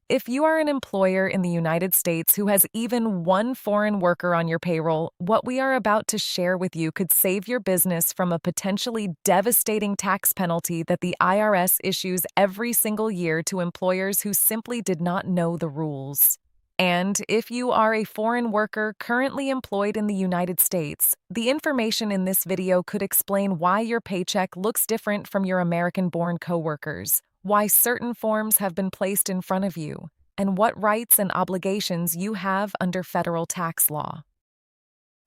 If you are an employer in the United States who has even one foreign worker on your payroll, what we are about to share with you could save your business from a potentially devastating tax penalty that the IRS issues every single year to employers who simply did not know the rules. And if you are a foreign worker currently employed in the United States, the information in this video could explain why your paycheck looks different from your American-born coworkers, why certain forms have been placed in front of you, and what rights and obligations you have under federal tax law.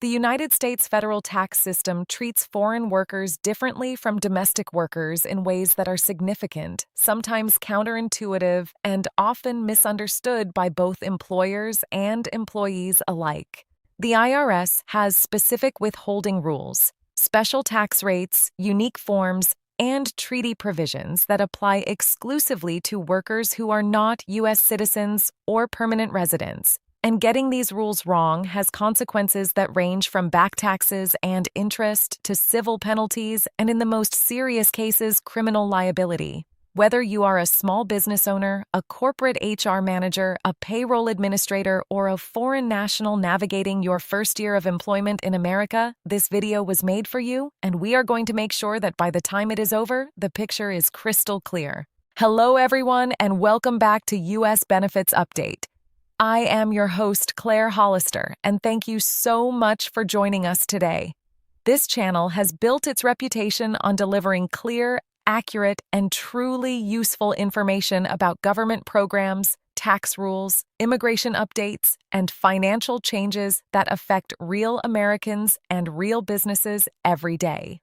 The United States federal tax system treats foreign workers differently from domestic workers in ways that are significant, sometimes counterintuitive, and often misunderstood by both employers and employees alike. The IRS has specific withholding rules, special tax rates, unique forms, and treaty provisions that apply exclusively to workers who are not U.S. citizens or permanent residents. And getting these rules wrong has consequences that range from back taxes and interest to civil penalties and, in the most serious cases, criminal liability. Whether you are a small business owner, a corporate HR manager, a payroll administrator, or a foreign national navigating your first year of employment in America, this video was made for you, and we are going to make sure that by the time it is over, the picture is crystal clear. Hello, everyone, and welcome back to U.S. Benefits Update. I am your host, Claire Hollister, and thank you so much for joining us today. This channel has built its reputation on delivering clear, accurate, and truly useful information about government programs, tax rules, immigration updates, and financial changes that affect real Americans and real businesses every day.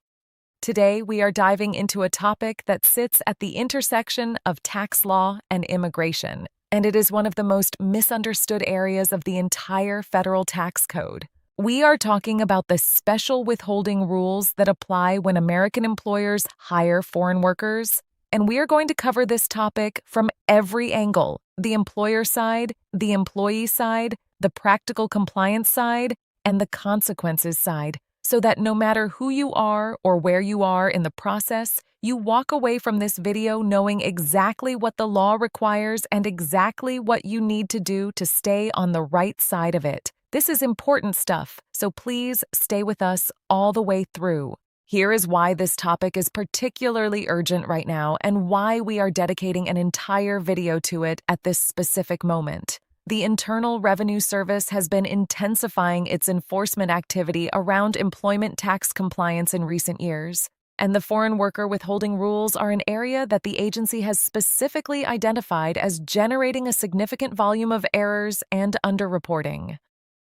Today, we are diving into a topic that sits at the intersection of tax law and immigration, and it is one of the most misunderstood areas of the entire federal tax code. We are talking about the special withholding rules that apply when American employers hire foreign workers, and we are going to cover this topic from every angle: the employer side, the employee side, the practical compliance side, and the consequences side, so that no matter who you are or where you are in the process, you walk away from this video knowing exactly what the law requires and exactly what you need to do to stay on the right side of it. This is important stuff, so please stay with us all the way through. Here is why this topic is particularly urgent right now and why we are dedicating an entire video to it at this specific moment. The Internal Revenue Service has been intensifying its enforcement activity around employment tax compliance in recent years, and the foreign worker withholding rules are an area that the agency has specifically identified as generating a significant volume of errors and underreporting.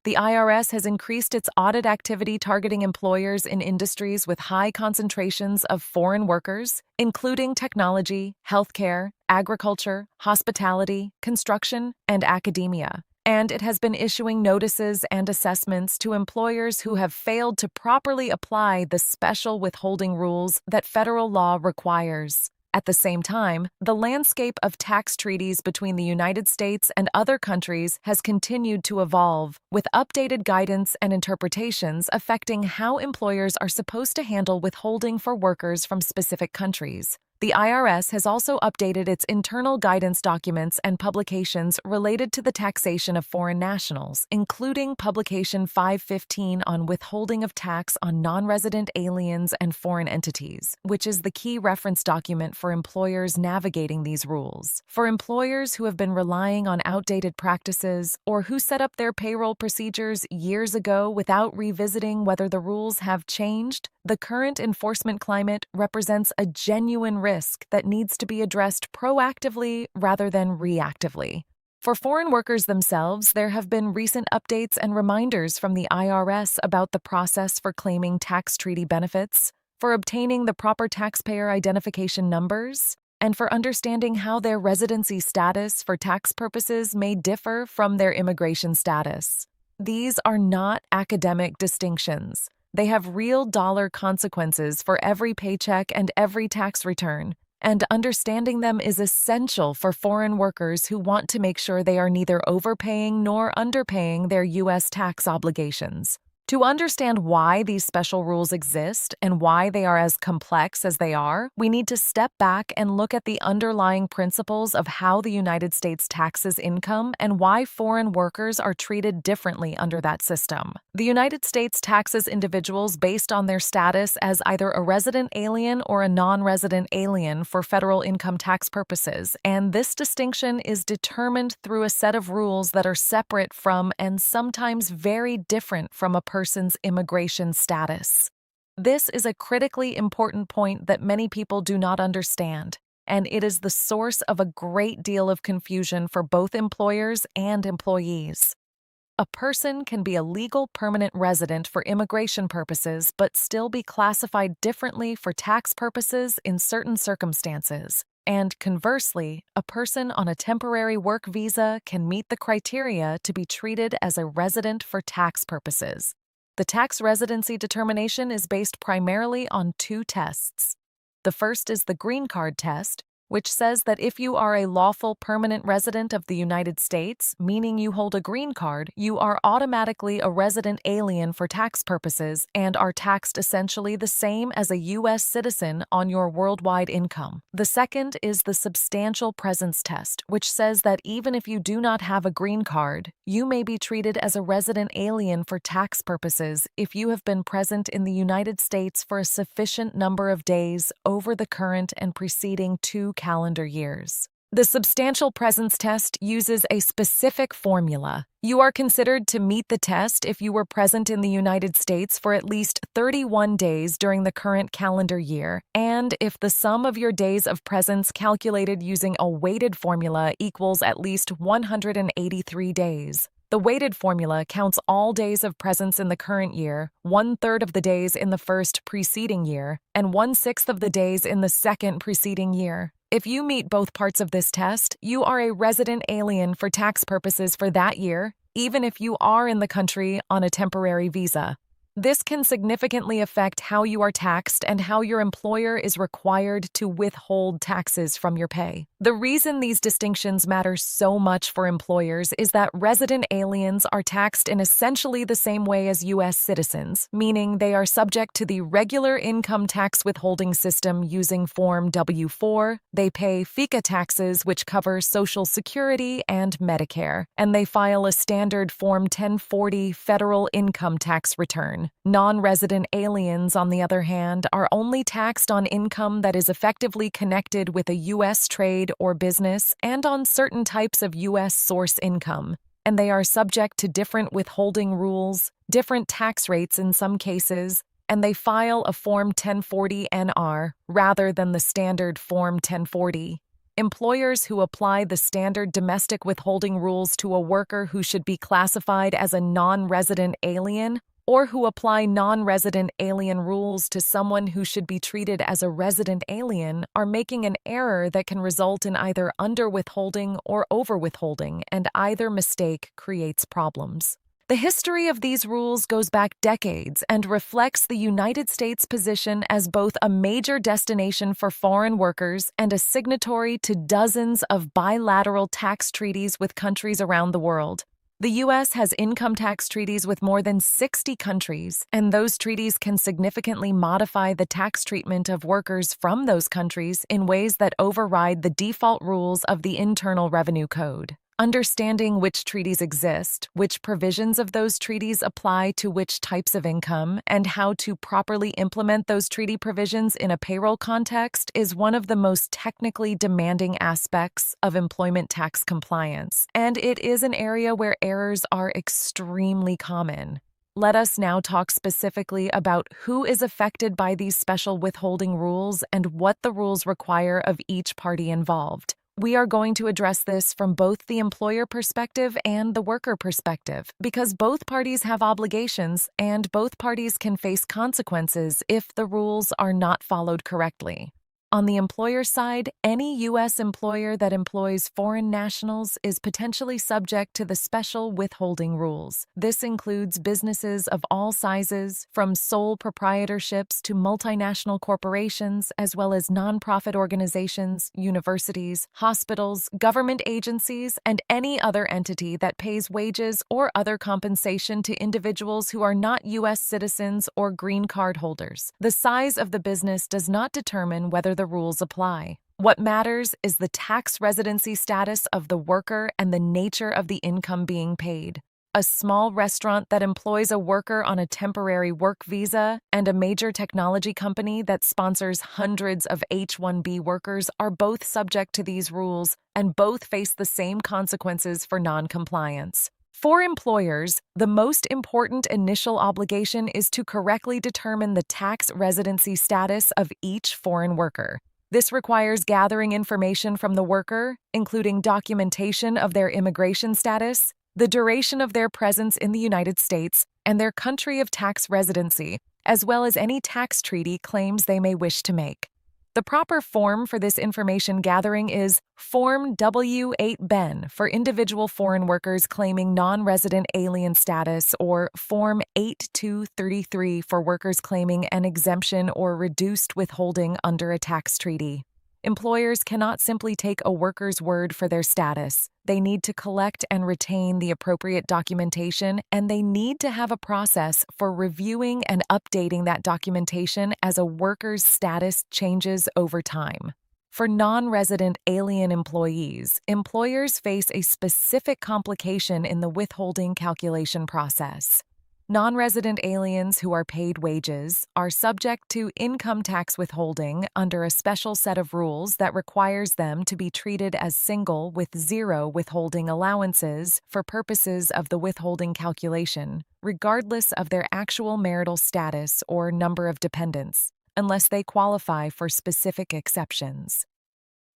The IRS has increased its audit activity targeting employers in industries with high concentrations of foreign workers, including technology, healthcare, agriculture, hospitality, construction, and academia. And it has been issuing notices and assessments to employers who have failed to properly apply the special withholding rules that federal law requires. At the same time, the landscape of tax treaties between the United States and other countries has continued to evolve, with updated guidance and interpretations affecting how employers are supposed to handle withholding for workers from specific countries. The IRS has also updated its internal guidance documents and publications related to the taxation of foreign nationals, including Publication 515 on withholding of tax on non-resident aliens and foreign entities, which is the key reference document for employers navigating these rules. For employers who have been relying on outdated practices or who set up their payroll procedures years ago without revisiting whether the rules have changed, the current enforcement climate represents a genuine risk that needs to be addressed proactively rather than reactively. For foreign workers themselves, there have been recent updates and reminders from the IRS about the process for claiming tax treaty benefits, for obtaining the proper taxpayer identification numbers, and for understanding how their residency status for tax purposes may differ from their immigration status. These are not academic distinctions. They have real dollar consequences for every paycheck and every tax return, and understanding them is essential for foreign workers who want to make sure they are neither overpaying nor underpaying their U.S. tax obligations. To understand why these special rules exist and why they are as complex as they are, we need to step back and look at the underlying principles of how the United States taxes income and why foreign workers are treated differently under that system. The United States taxes individuals based on their status as either a resident alien or a non-resident alien for federal income tax purposes, and this distinction is determined through a set of rules that are separate from and sometimes very different from a person's immigration status. This is a critically important point that many people do not understand, and it is the source of a great deal of confusion for both employers and employees. A person can be a legal permanent resident for immigration purposes but still be classified differently for tax purposes in certain circumstances. And conversely, a person on a temporary work visa can meet the criteria to be treated as a resident for tax purposes. The tax residency determination is based primarily on two tests. The first is the green card test, which says that if you are a lawful permanent resident of the United States, meaning you hold a green card, you are automatically a resident alien for tax purposes and are taxed essentially the same as a U.S. citizen on your worldwide income. The second is the substantial presence test, which says that even if you do not have a green card, you may be treated as a resident alien for tax purposes if you have been present in the United States for a sufficient number of days over the current and preceding 2 calendar years. The substantial presence test uses a specific formula. You are considered to meet the test if you were present in the United States for at least 31 days during the current calendar year, and if the sum of your days of presence calculated using a weighted formula equals at least 183 days. The weighted formula counts all days of presence in the current year, 1/3 of the days in the first preceding year, and 1/6 of the days in the second preceding year. If you meet both parts of this test, you are a resident alien for tax purposes for that year, even if you are in the country on a temporary visa. This can significantly affect how you are taxed and how your employer is required to withhold taxes from your pay. The reason these distinctions matter so much for employers is that resident aliens are taxed in essentially the same way as U.S. citizens, meaning they are subject to the regular income tax withholding system using Form W-4, they pay FICA taxes which cover Social Security and Medicare, and they file a standard Form 1040 federal income tax return. Non-resident aliens, on the other hand, are only taxed on income that is effectively connected with a U.S. trade or business and on certain types of U.S. source income, and they are subject to different withholding rules, different tax rates in some cases, and they file a Form 1040-NR rather than the standard Form 1040. Employers who apply the standard domestic withholding rules to a worker who should be classified as a non-resident alien or who apply non-resident alien rules to someone who should be treated as a resident alien are making an error that can result in either under-withholding or over-withholding, and either mistake creates problems. The history of these rules goes back decades and reflects the United States' position as both a major destination for foreign workers and a signatory to dozens of bilateral tax treaties with countries around the world. The U.S. has income tax treaties with more than 60 countries, and those treaties can significantly modify the tax treatment of workers from those countries in ways that override the default rules of the Internal Revenue Code. Understanding which treaties exist, which provisions of those treaties apply to which types of income, and how to properly implement those treaty provisions in a payroll context is one of the most technically demanding aspects of employment tax compliance, and it is an area where errors are extremely common. Let us now talk specifically about who is affected by these special withholding rules and what the rules require of each party involved. We are going to address this from both the employer perspective and the worker perspective, because both parties have obligations and both parties can face consequences if the rules are not followed correctly. On the employer side, any U.S. employer that employs foreign nationals is potentially subject to the special withholding rules. This includes businesses of all sizes, from sole proprietorships to multinational corporations, as well as nonprofit organizations, universities, hospitals, government agencies, and any other entity that pays wages or other compensation to individuals who are not U.S. citizens or green card holders. The size of the business does not determine whether the rules apply. What matters is the tax residency status of the worker and the nature of the income being paid. A small restaurant that employs a worker on a temporary work visa and a major technology company that sponsors hundreds of H-1B workers are both subject to these rules and both face the same consequences for non-compliance. For employers, the most important initial obligation is to correctly determine the tax residency status of each foreign worker. This requires gathering information from the worker, including documentation of their immigration status, the duration of their presence in the United States, and their country of tax residency, as well as any tax treaty claims they may wish to make. The proper form for this information gathering is Form W-8-BEN for individual foreign workers claiming non-resident alien status, or Form 8233 for workers claiming an exemption or reduced withholding under a tax treaty. Employers cannot simply take a worker's word for their status. They need to collect and retain the appropriate documentation, and they need to have a process for reviewing and updating that documentation as a worker's status changes over time. For non-resident alien employees, employers face a specific complication in the withholding calculation process. Non-resident aliens who are paid wages are subject to income tax withholding under a special set of rules that requires them to be treated as single with zero withholding allowances for purposes of the withholding calculation, regardless of their actual marital status or number of dependents, unless they qualify for specific exceptions.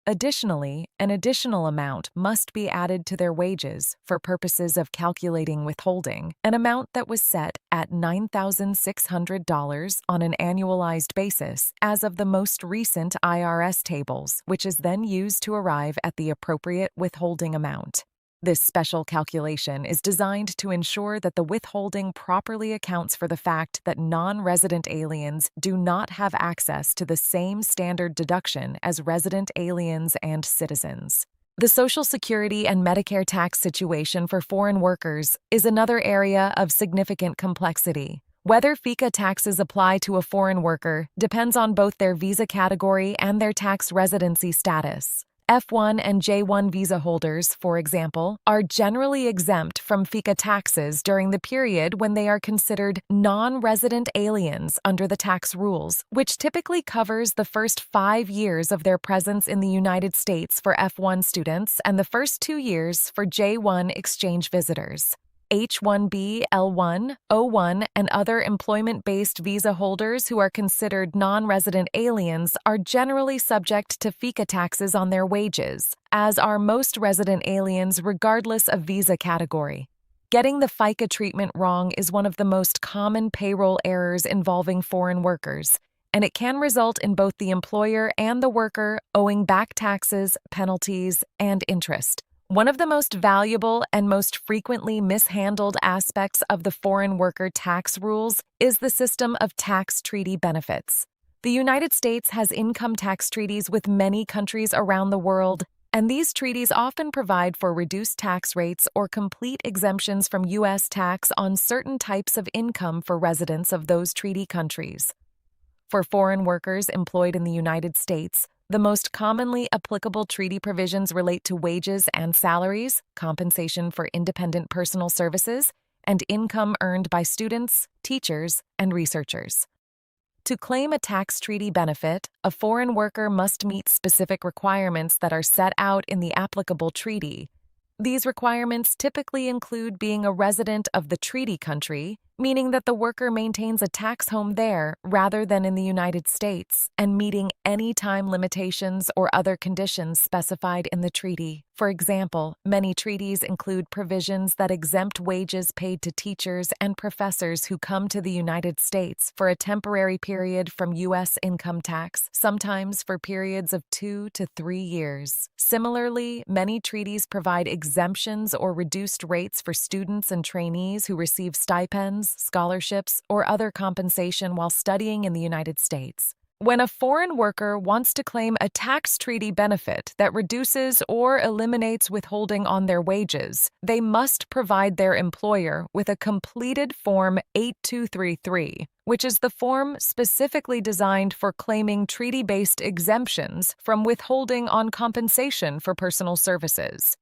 Additionally, an additional amount must be added to their wages for purposes of calculating withholding, an amount that was set at $9,600 on an annualized basis as of the most recent IRS tables, which is then used to arrive at the appropriate withholding amount. This special calculation is designed to ensure that the withholding properly accounts for the fact that non-resident aliens do not have access to the same standard deduction as resident aliens and citizens. The Social Security and Medicare tax situation for foreign workers is another area of significant complexity. Whether FICA taxes apply to a foreign worker depends on both their visa category and their tax residency status. F1 and J1 visa holders, for example, are generally exempt from FICA taxes during the period when they are considered non-resident aliens under the tax rules, which typically covers the first 5 years of their presence in the United States for F1 students and the first 2 years for J1 exchange visitors. H-1B, L-1, O-1, and other employment-based visa holders who are considered non-resident aliens are generally subject to FICA taxes on their wages, as are most resident aliens regardless of visa category. Getting the FICA treatment wrong is one of the most common payroll errors involving foreign workers, and it can result in both the employer and the worker owing back taxes, penalties, and interest. One of the most valuable and most frequently mishandled aspects of the foreign worker tax rules is the system of tax treaty benefits. The United States has income tax treaties with many countries around the world, and these treaties often provide for reduced tax rates or complete exemptions from U.S. tax on certain types of income for residents of those treaty countries. For foreign workers employed in the United States, the most commonly applicable treaty provisions relate to wages and salaries, compensation for independent personal services, and income earned by students, teachers, and researchers. To claim a tax treaty benefit, a foreign worker must meet specific requirements that are set out in the applicable treaty. These requirements typically include being a resident of the treaty country, meaning that the worker maintains a tax home there rather than in the United States and meeting any time limitations or other conditions specified in the treaty. For example, many treaties include provisions that exempt wages paid to teachers and professors who come to the United States for a temporary period from U.S. income tax, sometimes for periods of 2 to 3 years. Similarly, many treaties provide exemptions or reduced rates for students and trainees who receive stipends, scholarships, or other compensation while studying in the United States. When a foreign worker wants to claim a tax treaty benefit that reduces or eliminates withholding on their wages, they must provide their employer with a completed Form 8233, which is the form specifically designed for claiming treaty-based exemptions from withholding on compensation for personal services.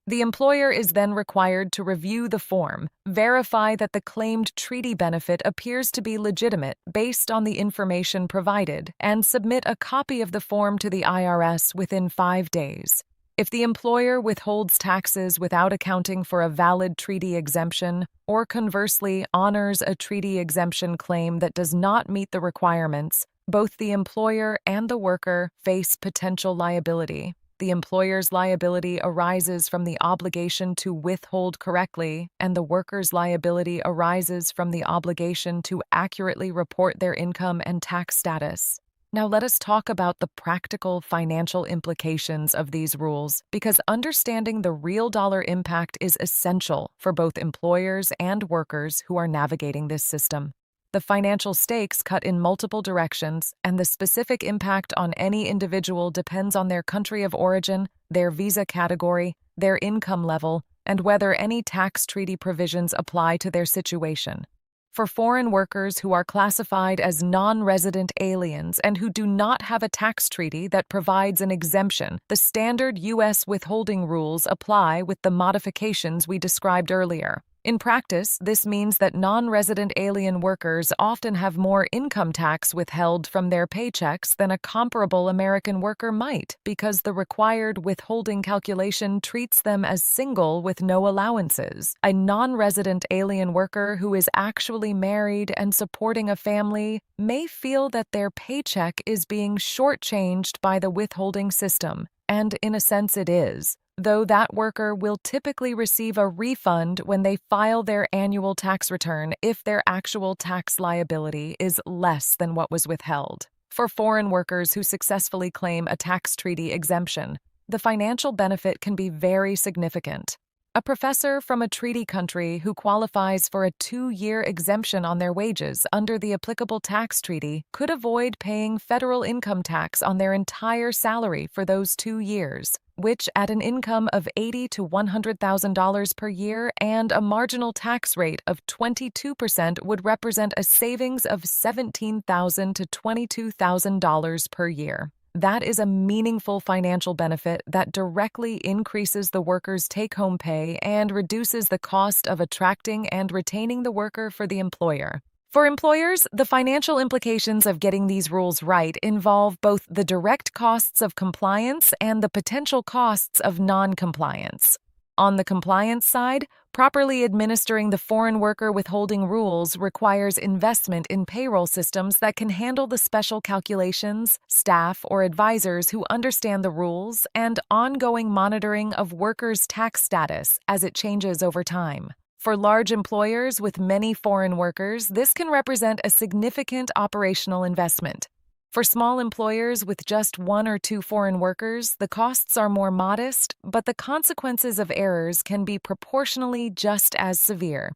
The employer is then required to review the form, verify that the claimed treaty benefit appears to be legitimate based on the information provided, and submit a copy of the form to the IRS within 5 days. If the employer withholds taxes without accounting for a valid treaty exemption, or conversely honors a treaty exemption claim that does not meet the requirements, both the employer and the worker face potential liability. The employer's liability arises from the obligation to withhold correctly, and the worker's liability arises from the obligation to accurately report their income and tax status. Now let us talk about the practical financial implications of these rules, because understanding the real dollar impact is essential for both employers and workers who are navigating this system. The financial stakes cut in multiple directions, and the specific impact on any individual depends on their country of origin, their visa category, their income level, and whether any tax treaty provisions apply to their situation. For foreign workers who are classified as non-resident aliens and who do not have a tax treaty that provides an exemption, the standard U.S. withholding rules apply with the modifications we described earlier. In practice, this means that non-resident alien workers often have more income tax withheld from their paychecks than a comparable American worker might, because the required withholding calculation treats them as single with no allowances. A non-resident alien worker who is actually married and supporting a family may feel that their paycheck is being shortchanged by the withholding system, and in a sense it is, though that worker will typically receive a refund when they file their annual tax return if their actual tax liability is less than what was withheld. For foreign workers who successfully claim a tax treaty exemption, the financial benefit can be very significant. A professor from a treaty country who qualifies for a 2-year exemption on their wages under the applicable tax treaty could avoid paying federal income tax on their entire salary for those 2 years, which at an income of $80,000 to $100,000 per year and a marginal tax rate of 22% would represent a savings of $17,000 to $22,000 per year. That is a meaningful financial benefit that directly increases the worker's take-home pay and reduces the cost of attracting and retaining the worker for the employer. For employers, the financial implications of getting these rules right involve both the direct costs of compliance and the potential costs of non-compliance. On the compliance side, properly administering the foreign worker withholding rules requires investment in payroll systems that can handle the special calculations, staff or advisors who understand the rules, and ongoing monitoring of workers' tax status as it changes over time. For large employers with many foreign workers, this can represent a significant operational investment. For small employers with just 1 or 2 foreign workers, the costs are more modest, but the consequences of errors can be proportionally just as severe.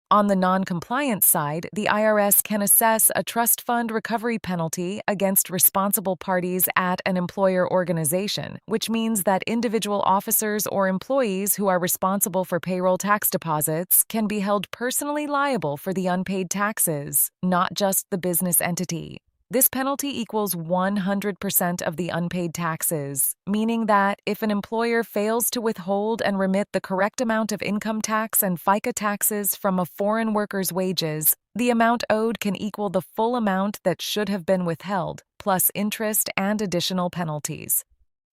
On the non-compliance side, the IRS can assess a trust fund recovery penalty against responsible parties at an employer organization, which means that individual officers or employees who are responsible for payroll tax deposits can be held personally liable for the unpaid taxes, not just the business entity. This penalty equals 100% of the unpaid taxes, meaning that if an employer fails to withhold and remit the correct amount of income tax and FICA taxes from a foreign worker's wages, the amount owed can equal the full amount that should have been withheld, plus interest and additional penalties.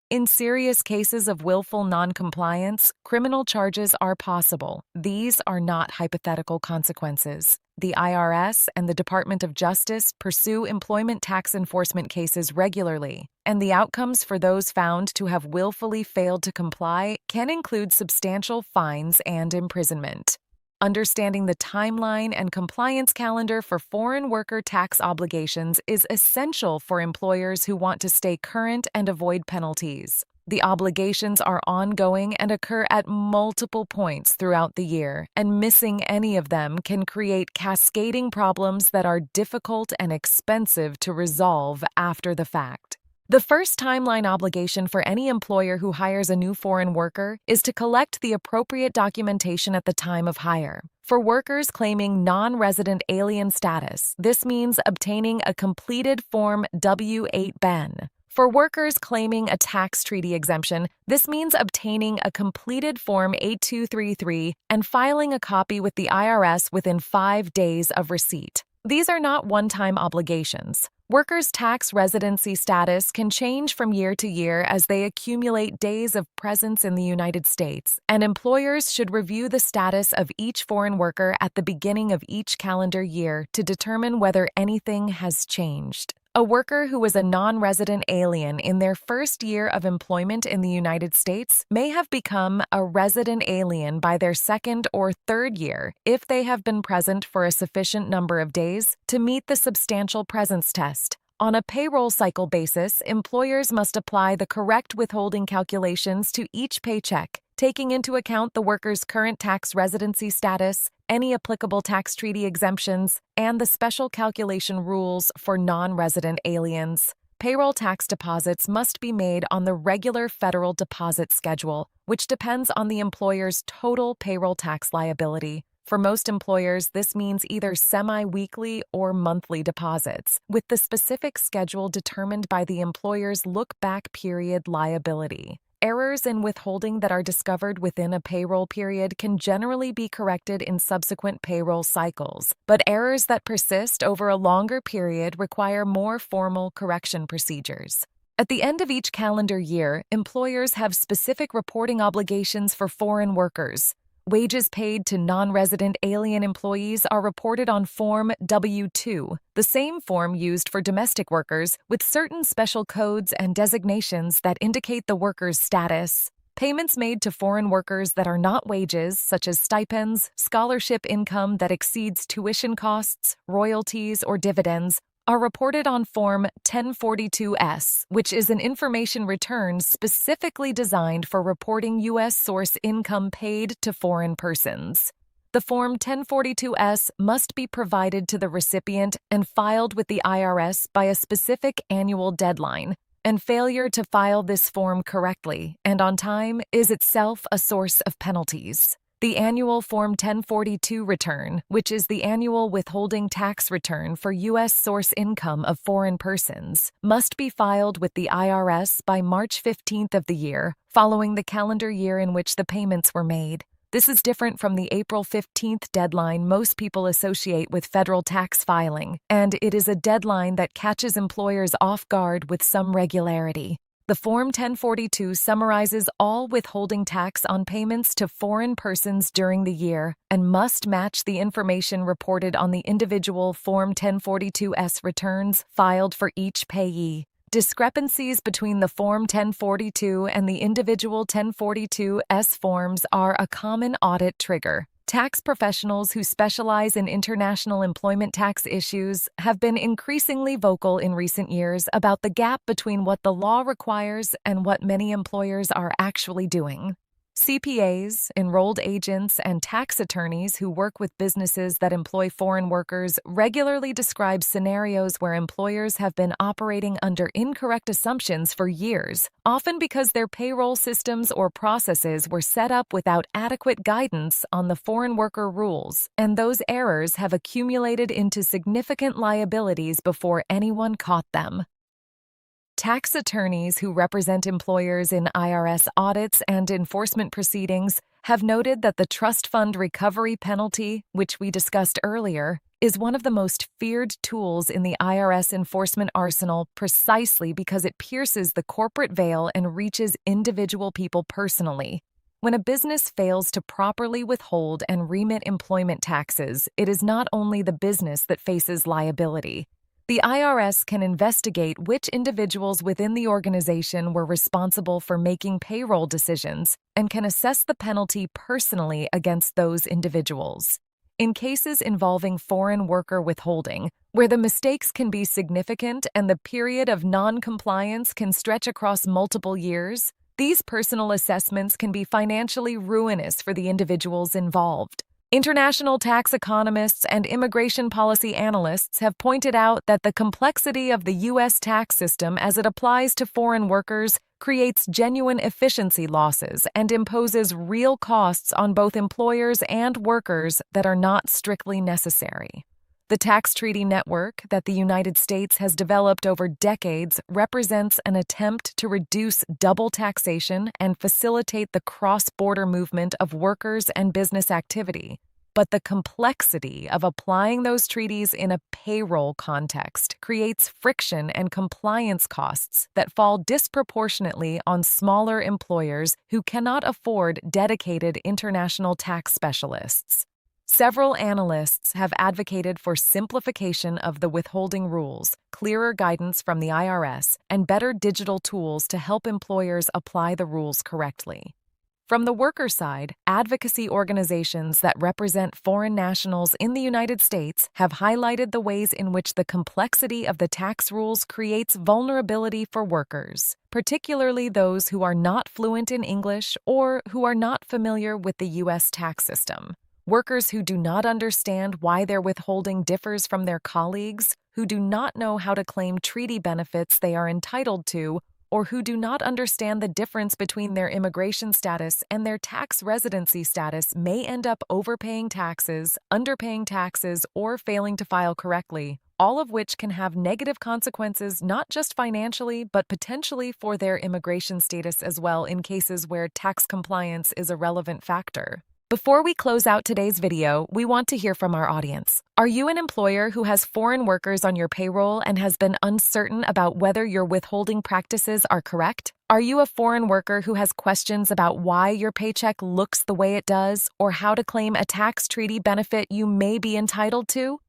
In serious cases of willful noncompliance, criminal charges are possible. These are not hypothetical consequences. The IRS and the Department of Justice pursue employment tax enforcement cases regularly, and the outcomes for those found to have willfully failed to comply can include substantial fines and imprisonment. Understanding the timeline and compliance calendar for foreign worker tax obligations is essential for employers who want to stay current and avoid penalties. The obligations are ongoing and occur at multiple points throughout the year, and missing any of them can create cascading problems that are difficult and expensive to resolve after the fact. The first timeline obligation for any employer who hires a new foreign worker is to collect the appropriate documentation at the time of hire. For workers claiming non-resident alien status, this means obtaining a completed Form W-8-BEN. For workers claiming a tax treaty exemption, this means obtaining a completed Form 8233 and filing a copy with the IRS within 5 days of receipt. These are not one-time obligations. Workers' tax residency status can change from year to year as they accumulate days of presence in the United States, and employers should review the status of each foreign worker at the beginning of each calendar year to determine whether anything has changed. A worker who was a non-resident alien in their first year of employment in the United States may have become a resident alien by their second or third year if they have been present for a sufficient number of days to meet the substantial presence test. On a payroll cycle basis, employers must apply the correct withholding calculations to each paycheck, taking into account the worker's current tax residency status, any applicable tax treaty exemptions, and the special calculation rules for non-resident aliens. Payroll tax deposits must be made on the regular federal deposit schedule, which depends on the employer's total payroll tax liability. For most employers, this means either semi-weekly or monthly deposits, with the specific schedule determined by the employer's look-back period liability. Errors in withholding that are discovered within a payroll period can generally be corrected in subsequent payroll cycles, but errors that persist over a longer period require more formal correction procedures. At the end of each calendar year, employers have specific reporting obligations for foreign workers. Wages paid to non-resident alien employees are reported on Form W-2, the same form used for domestic workers, with certain special codes and designations that indicate the worker's status. Payments made to foreign workers that are not wages, such as stipends, scholarship income that exceeds tuition costs, royalties, or dividends, are reported on Form 1042-S, which is an information return specifically designed for reporting U.S. source income paid to foreign persons. The Form 1042-S must be provided to the recipient and filed with the IRS by a specific annual deadline, and failure to file this form correctly and on time is itself a source of penalties. The annual Form 1042 return, which is the annual withholding tax return for U.S. source income of foreign persons, must be filed with the IRS by March 15th of the year, following the calendar year in which the payments were made. This is different from the April 15th deadline most people associate with federal tax filing, and it is a deadline that catches employers off guard with some regularity. The Form 1042 summarizes all withholding tax on payments to foreign persons during the year and must match the information reported on the individual Form 1042-S returns filed for each payee. Discrepancies between the Form 1042 and the individual 1042-S forms are a common audit trigger. Tax professionals who specialize in international employment tax issues have been increasingly vocal in recent years about the gap between what the law requires and what many employers are actually doing. CPAs, enrolled agents, and tax attorneys who work with businesses that employ foreign workers regularly describe scenarios where employers have been operating under incorrect assumptions for years, often because their payroll systems or processes were set up without adequate guidance on the foreign worker rules, and those errors have accumulated into significant liabilities before anyone caught them. Tax attorneys who represent employers in IRS audits and enforcement proceedings have noted that the trust fund recovery penalty, which we discussed earlier, is one of the most feared tools in the IRS enforcement arsenal precisely because it pierces the corporate veil and reaches individual people personally. When a business fails to properly withhold and remit employment taxes, it is not only the business that faces liability. The IRS can investigate which individuals within the organization were responsible for making payroll decisions and can assess the penalty personally against those individuals. In cases involving foreign worker withholding, where the mistakes can be significant and the period of non-compliance can stretch across multiple years, these personal assessments can be financially ruinous for the individuals involved. International tax economists and immigration policy analysts have pointed out that the complexity of the U.S. tax system as it applies to foreign workers creates genuine efficiency losses and imposes real costs on both employers and workers that are not strictly necessary. The tax treaty network that the United States has developed over decades represents an attempt to reduce double taxation and facilitate the cross-border movement of workers and business activity. But the complexity of applying those treaties in a payroll context creates friction and compliance costs that fall disproportionately on smaller employers who cannot afford dedicated international tax specialists. Several analysts have advocated for simplification of the withholding rules, clearer guidance from the IRS, and better digital tools to help employers apply the rules correctly. From the worker side, advocacy organizations that represent foreign nationals in the United States have highlighted the ways in which the complexity of the tax rules creates vulnerability for workers, particularly those who are not fluent in English or who are not familiar with the U.S. tax system. Workers who do not understand why their withholding differs from their colleagues, who do not know how to claim treaty benefits they are entitled to, or who do not understand the difference between their immigration status and their tax residency status may end up overpaying taxes, underpaying taxes, or failing to file correctly, all of which can have negative consequences not just financially but potentially for their immigration status as well in cases where tax compliance is a relevant factor. Before we close out today's video, we want to hear from our audience. Are you an employer who has foreign workers on your payroll and has been uncertain about whether your withholding practices are correct? Are you a foreign worker who has questions about why your paycheck looks the way it does or how to claim a tax treaty benefit you may be entitled to?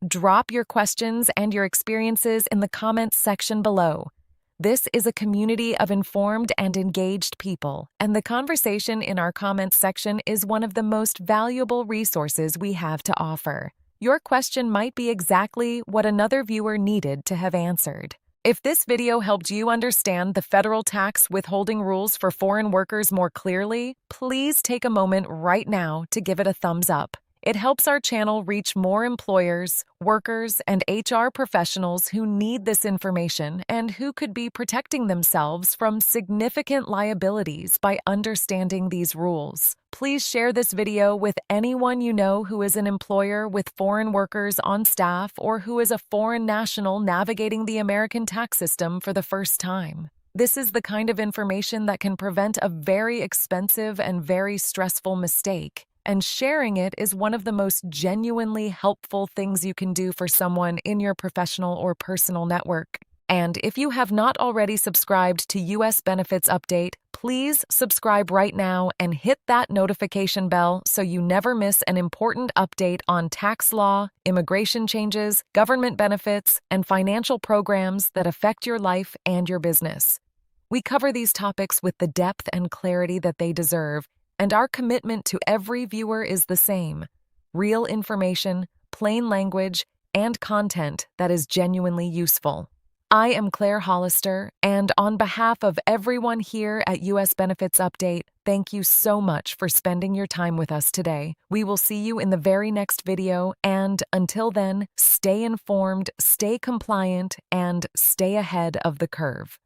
Drop your questions and your experiences in the comments section below. This is a community of informed and engaged people, and the conversation in our comments section is one of the most valuable resources we have to offer. Your question might be exactly what another viewer needed to have answered. If this video helped you understand the federal tax withholding rules for foreign workers more clearly, please take a moment right now to give it a thumbs up. It helps our channel reach more employers, workers, and HR professionals who need this information and who could be protecting themselves from significant liabilities by understanding these rules. Please share this video with anyone you know who is an employer with foreign workers on staff or who is a foreign national navigating the American tax system for the first time. This is the kind of information that can prevent a very expensive and very stressful mistake. And sharing it is one of the most genuinely helpful things you can do for someone in your professional or personal network. And if you have not already subscribed to U.S. Benefits Update, please subscribe right now and hit that notification bell so you never miss an important update on tax law, immigration changes, government benefits, and financial programs that affect your life and your business. We cover these topics with the depth and clarity that they deserve, and our commitment to every viewer is the same: real information, plain language, and content that is genuinely useful. I am Claire Hollister, and on behalf of everyone here at U.S. Benefits Update, thank you so much for spending your time with us today. We will see you in the very next video, and until then, stay informed, stay compliant, and stay ahead of the curve.